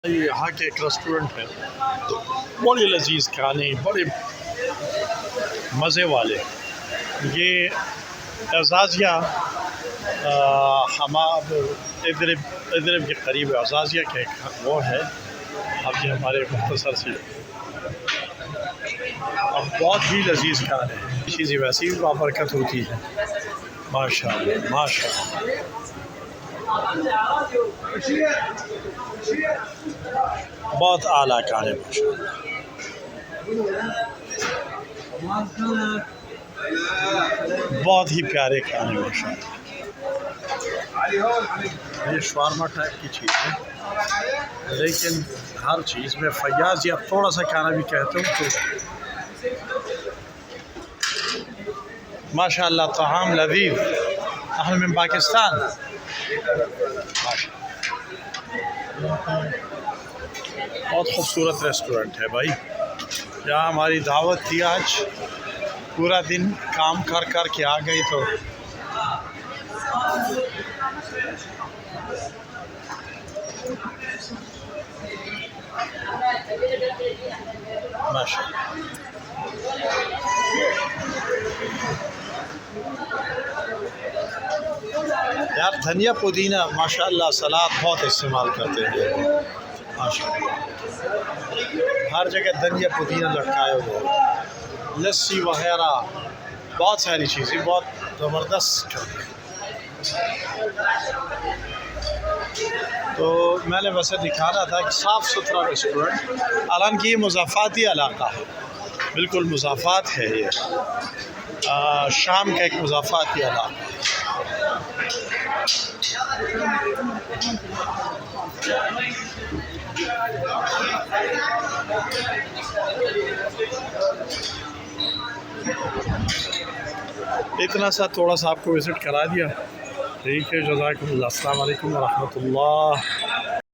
یہاں کے ایک ریسٹورنٹ ہے، بڑے لذیذ کھانے، بڑے مزے والے۔ یہ اعزازیہ ادرب کے قریب اعزازیہ کے وہ ہے۔ اب یہ ہمارے مختصر سے اب بہت ہی لذیذ کھانے ہیں، چیزیں ویسی بھی بابرکت ہوتی ہے۔ ماشاء اللہ ماشاء اللہ، بہت اعلیٰ کھانے ماشاء اللہ، بہت ہی پیارے کھانے ماشاء اللہ۔ یہ شوارما ٹائپ کی چیز ہے، لیکن ہر چیز میں فیاض یا تھوڑا سا کھانا بھی کہتے ہوں تو ماشاء اللہ طعام لذیذ۔ اہل من پاکستان، بہت خوبصورت ریسٹورنٹ ہے بھائی۔ یہاں ہماری دعوت تھی، آج پورا دن کام کر کے آ گئی تو ماشاء اللہ۔ یار دھنیا پودینہ ماشاء اللہ سلاد بہت استعمال کرتے ہیں ماشاء اللہ، ہر جگہ دھنیا پودینہ لٹکائے ہوئے، لسی وغیرہ بہت ساری چیزیں بہت زبردست کرتے ہیں۔ تو میں نے ویسے دکھانا تھا کہ صاف ستھرا ریسٹورنٹ، حالانکہ یہ مضافاتی علاقہ ہے، بالکل مضافات ہے، یہ شام کا ایک مضافاتی علاقہ ہے۔ اتنا سا تھوڑا سا آپ کو وزٹ کرا دیا، ٹھیک ہے، جزاکم اللہ، السلام علیکم ورحمۃ اللہ۔